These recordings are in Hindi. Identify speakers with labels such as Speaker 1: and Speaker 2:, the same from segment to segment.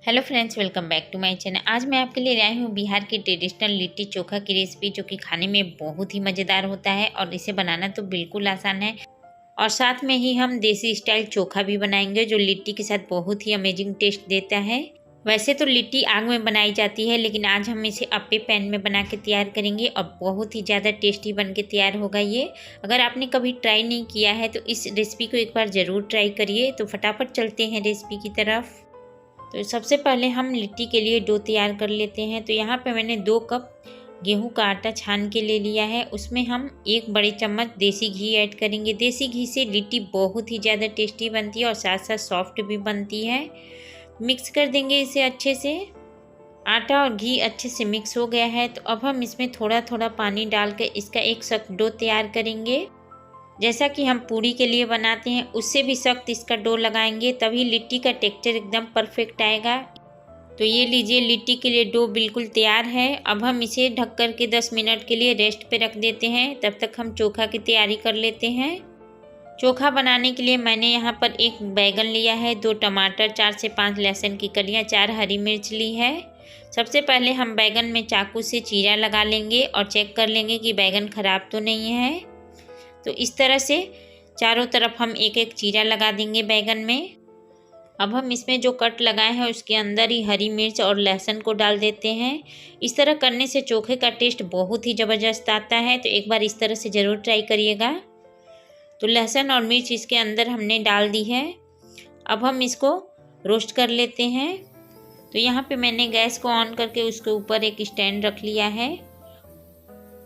Speaker 1: Hello friends, welcome back to my channel. आज मैं आपके लिए लाई हूँ बिहार की ट्रेडिशनल लिट्टी चोखा की रेसिपी, जो कि खाने में बहुत ही मज़ेदार होता है और इसे बनाना तो बिल्कुल आसान है। और साथ में ही हम देसी स्टाइल चोखा भी बनाएंगे, जो लिट्टी के साथ बहुत ही अमेजिंग टेस्ट देता है। वैसे तो लिट्टी आग में बनाई जाती है, लेकिन आज हम इसे अप्पे पैन में बना के तैयार करेंगे और बहुत ही ज़्यादा टेस्टी बन के तैयार होगा ये। अगर आपने कभी ट्राई नहीं किया है तो इस रेसिपी को एक बार ज़रूर ट्राई करिए। तो फटाफट चलते हैं रेसिपी की तरफ। तो सबसे पहले हम लिट्टी के लिए डो तैयार कर लेते हैं। तो यहाँ पे मैंने 2 कप गेहूं का आटा छान के ले लिया है। उसमें हम 1 बड़े चम्मच देसी घी ऐड करेंगे। देसी घी से लिट्टी बहुत ही ज़्यादा टेस्टी बनती है और साथ साथ सॉफ्ट भी बनती है। मिक्स कर देंगे इसे अच्छे से। आटा और घी अच्छे से मिक्स हो गया है, तो अब हम इसमें थोड़ा थोड़ा पानी डाल कर इसका एक सख्त डो तैयार करेंगे। जैसा कि हम पूड़ी के लिए बनाते हैं, उससे भी सख्त इसका डो लगाएंगे, तभी लिट्टी का टेक्सचर एकदम परफेक्ट आएगा। तो ये लीजिए, लिट्टी के लिए डो बिल्कुल तैयार है। अब हम इसे ढक कर के 10 मिनट के लिए रेस्ट पे रख देते हैं। तब तक हम चोखा की तैयारी कर लेते हैं। चोखा बनाने के लिए मैंने यहाँ पर 1 बैगन लिया है, 2 टमाटर, 4 से 5 लहसुन की कलियाँ, 4 हरी मिर्च ली है। सबसे पहले हम बैगन में चाकू से चीरा लगा लेंगे और चेक कर लेंगे कि बैगन खराब तो नहीं है। तो इस तरह से चारों तरफ हम एक एक चीरा लगा देंगे बैगन में। अब हम इसमें जो कट लगाए हैं उसके अंदर ही हरी मिर्च और लहसुन को डाल देते हैं। इस तरह करने से चोखे का टेस्ट बहुत ही ज़बरदस्त आता है, तो एक बार इस तरह से ज़रूर ट्राई करिएगा। तो लहसुन और मिर्च इसके अंदर हमने डाल दी है। अब हम इसको रोस्ट कर लेते हैं। तो यहाँ पे मैंने गैस को ऑन करके उसके ऊपर एक स्टैंड रख लिया है।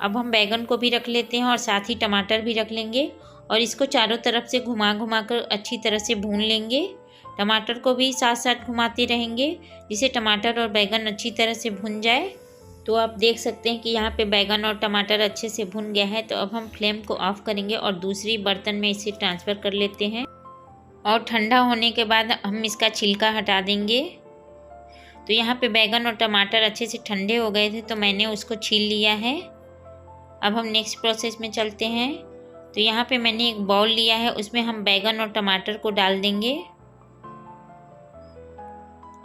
Speaker 1: अब हम बैगन को भी रख लेते हैं और साथ ही टमाटर भी रख लेंगे और इसको चारों तरफ से घुमा घुमा कर अच्छी तरह से भून लेंगे। टमाटर को भी साथ साथ घुमाते रहेंगे, जिससे टमाटर और बैगन अच्छी तरह से भुन जाए। तो आप देख सकते हैं कि यहाँ पे बैगन और टमाटर अच्छे से भुन गया है। तो अब हम फ्लेम को ऑफ करेंगे और दूसरी बर्तन में इसे ट्रांसफ़र कर लेते हैं और ठंडा होने के बाद हम इसका छिलका हटा देंगे। तो यहाँ पे बैगन और टमाटर अच्छे से ठंडे हो गए थे, तो मैंने उसको छील लिया है। अब हम नेक्स्ट प्रोसेस में चलते हैं। तो यहाँ पे मैंने एक बाउल लिया है, उसमें हम बैगन और टमाटर को डाल देंगे।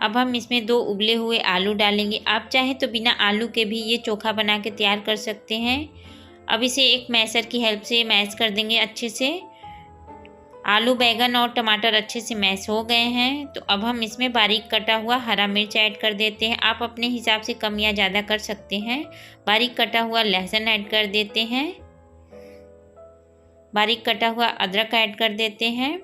Speaker 1: अब हम इसमें 2 उबले हुए आलू डालेंगे। आप चाहें तो बिना आलू के भी ये चोखा बना के तैयार कर सकते हैं। अब इसे एक मैशर की हेल्प से मैश कर देंगे अच्छे से। आलू, बैगन और टमाटर अच्छे से मैश हो गए हैं। तो अब हम इसमें बारीक कटा हुआ हरा मिर्च ऐड कर देते हैं। आप अपने हिसाब से कम या ज़्यादा कर सकते हैं। बारीक कटा हुआ लहसुन ऐड कर देते हैं। बारीक कटा हुआ अदरक ऐड कर देते हैं।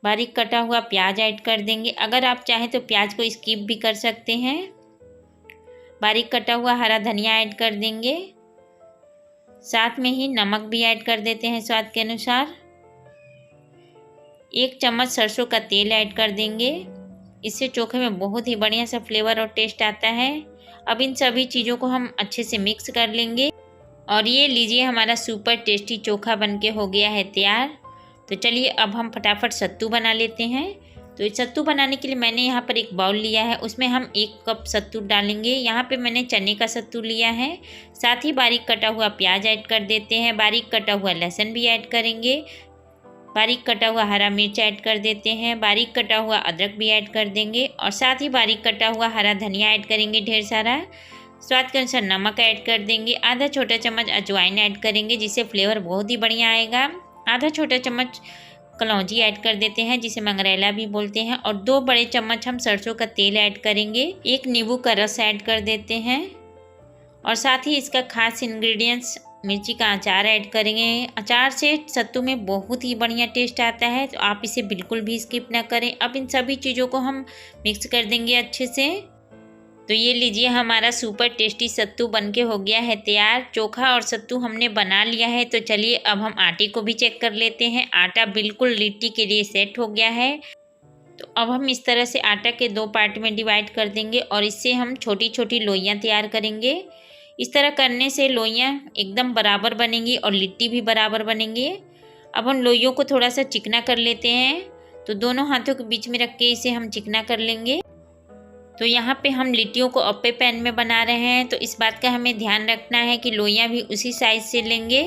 Speaker 1: बारीक कटा हुआ प्याज ऐड कर देंगे। अगर आप चाहें तो प्याज को स्किप भी कर सकते हैं। बारीक कटा हुआ हरा धनिया ऐड कर देंगे। साथ में ही नमक भी ऐड कर देते हैं स्वाद के अनुसार। 1 चम्मच सरसों का तेल ऐड कर देंगे। इससे चोखे में बहुत ही बढ़िया सा फ्लेवर और टेस्ट आता है। अब इन सभी चीज़ों को हम अच्छे से मिक्स कर लेंगे और ये लीजिए, हमारा सुपर टेस्टी चोखा बनके हो गया है तैयार। तो चलिए अब हम फटाफट सत्तू बना लेते हैं। तो इस सत्तू बनाने के लिए मैंने यहाँ पर एक बाउल लिया है, उसमें हम 1 कप सत्तू डालेंगे। यहाँ पे मैंने चने का सत्तू लिया है। साथ ही बारीक कटा हुआ प्याज ऐड कर देते हैं। बारीक कटा हुआ लहसुन भी ऐड करेंगे। बारीक कटा हुआ हरा मिर्च ऐड कर देते हैं। बारीक कटा हुआ अदरक भी ऐड कर देंगे और साथ ही बारीक कटा हुआ हरा धनिया ऐड करेंगे ढेर सारा। स्वाद के अनुसार नमक ऐड कर देंगे। आधा छोटा चम्मच अजवाइन ऐड करेंगे, जिससे फ्लेवर बहुत ही बढ़िया आएगा। आधा छोटा चम्मच कलौंजी ऐड कर देते हैं, जिसे मंगरेला भी बोलते हैं। और 2 बड़े चम्मच हम सरसों का तेल ऐड करेंगे। 1 नींबू का रस ऐड कर देते हैं और साथ ही इसका खास इंग्रेडिएंट्स मिर्ची का अचार ऐड करेंगे। अचार से सत्तू में बहुत ही बढ़िया टेस्ट आता है, तो आप इसे बिल्कुल भी स्किप ना करें। अब इन सभी चीज़ों को हम मिक्स कर देंगे अच्छे से। तो ये लीजिए, हमारा सुपर टेस्टी सत्तू बनके हो गया है तैयार। चोखा और सत्तू हमने बना लिया है। तो चलिए अब हम आटे को भी चेक कर लेते हैं। आटा बिल्कुल लिट्टी के लिए सेट हो गया है। तो अब हम इस तरह से आटा के 2 पार्ट में डिवाइड कर देंगे और इससे हम छोटी छोटी लोइयाँ तैयार करेंगे। इस तरह करने से लोइयाँ एकदम बराबर बनेंगी और लिट्टी भी बराबर बनेंगे। अब हम लोइयों को थोड़ा सा चिकना कर लेते हैं। तो दोनों हाथों के बीच में रख के इसे हम चिकना कर लेंगे। तो यहाँ पे हम लिट्टियों को अप्पे पैन में बना रहे हैं, तो इस बात का हमें ध्यान रखना है कि लोइयाँ भी उसी साइज़ से लेंगे।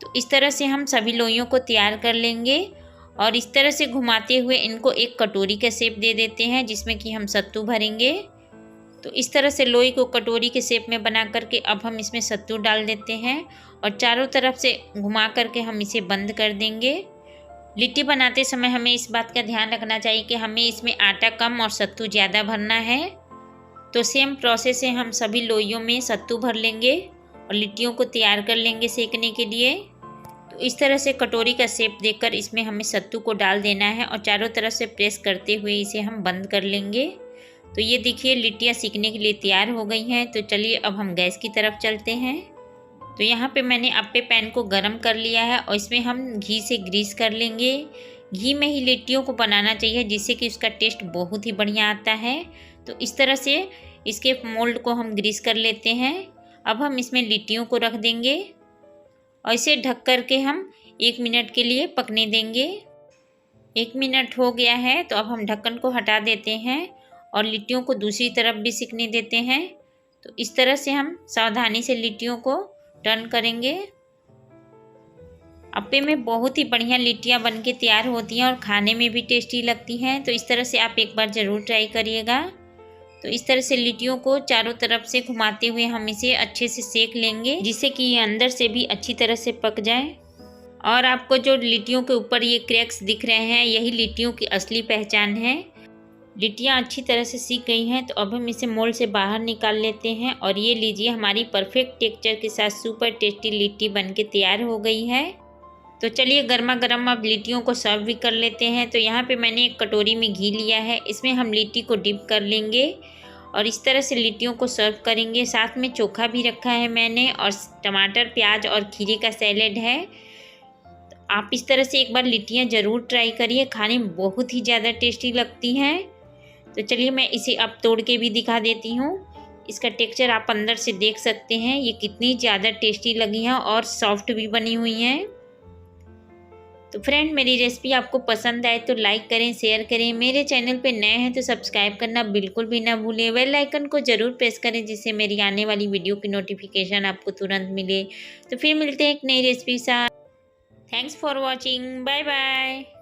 Speaker 1: तो इस तरह से हम सभी लोइयों को तैयार कर लेंगे और इस तरह से घुमाते हुए इनको एक कटोरी का शेप दे देते हैं जिसमें कि हम सत्तू भरेंगे। तो इस तरह से लोई को कटोरी के शेप में बना करके अब हम इसमें सत्तू डाल देते हैं और चारों तरफ से घुमा करके हम इसे बंद कर देंगे। लिट्टी बनाते समय हमें इस बात का ध्यान रखना चाहिए कि हमें इसमें आटा कम और सत्तू ज़्यादा भरना है। तो सेम प्रोसेस से हम सभी लोइयों में सत्तू भर लेंगे और लिट्टियों को तैयार कर लेंगे सेकने के लिए। तो इस तरह से कटोरी का शेप देकर इसमें हमें सत्तू को डाल देना है और चारों तरफ से प्रेस करते हुए इसे हम बंद कर लेंगे। तो ये देखिए लिट्टियाँ सेकने के लिए तैयार हो गई हैं। तो चलिए अब हम गैस की तरफ चलते हैं। तो यहाँ पे मैंने अप्पे पैन को गरम कर लिया है और इसमें हम घी से ग्रीस कर लेंगे। घी में ही लिट्टियों को बनाना चाहिए जिससे कि उसका टेस्ट बहुत ही बढ़िया आता है। तो इस तरह से इसके मोल्ड को हम ग्रीस कर लेते हैं। अब हम इसमें लिट्टियों को रख देंगे और इसे ढक कर के हम 1 मिनट के लिए पकने देंगे। 1 मिनट हो गया है तो अब हम ढक्कन को हटा देते हैं और लिट्टियों को दूसरी तरफ भी सिकने देते हैं। तो इस तरह से हम सावधानी से लिट्टियों को टर्न करेंगे। अप्पे में बहुत ही बढ़िया लिट्टियाँ बन के तैयार होती हैं और खाने में भी टेस्टी लगती हैं। तो इस तरह से आप एक बार ज़रूर ट्राई करिएगा। तो इस तरह से लिट्टियों को चारों तरफ से घुमाते हुए हम इसे अच्छे से सेक लेंगे जिससे कि ये अंदर से भी अच्छी तरह से पक जाए। और आपको जो लिट्टियों के ऊपर ये क्रैक्स दिख रहे हैं यही लिट्टियों की असली पहचान है। लिट्टियाँ अच्छी तरह से सीख गई हैं तो अब हम इसे मोल्ड से बाहर निकाल लेते हैं और ये लीजिए हमारी परफेक्ट टेक्सचर के साथ सुपर टेस्टी लिट्टी बनके तैयार हो गई है। तो चलिए गर्मा गर्म अब लिट्टियों को सर्व भी कर लेते हैं। तो यहाँ पे मैंने एक कटोरी में घी लिया है, इसमें हम लिट्टी को डिप कर लेंगे और इस तरह से लिट्टियों को सर्व करेंगे। साथ में चोखा भी रखा है मैंने और टमाटर प्याज और खीरे का सैलेड है। आप इस तरह से एक बार लिट्टियाँ ज़रूर ट्राई करिए, खाने में बहुत ही ज़्यादा टेस्टी लगती हैं। तो चलिए मैं इसे अब तोड़ के भी दिखा देती हूँ। इसका टेक्सचर आप अंदर से देख सकते हैं ये कितनी ज़्यादा टेस्टी लगी हैं और सॉफ्ट भी बनी हुई हैं। तो फ्रेंड मेरी रेसिपी आपको पसंद आए तो लाइक करें, शेयर करें। मेरे चैनल पे नए हैं तो सब्सक्राइब करना बिल्कुल भी ना भूलें। बेल आइकन को ज़रूर प्रेस करें जिससे मेरी आने वाली वीडियो की नोटिफिकेशन आपको तुरंत मिले। तो फिर मिलते हैं एक नई रेसिपी साथ। Thanks for watching, bye bye.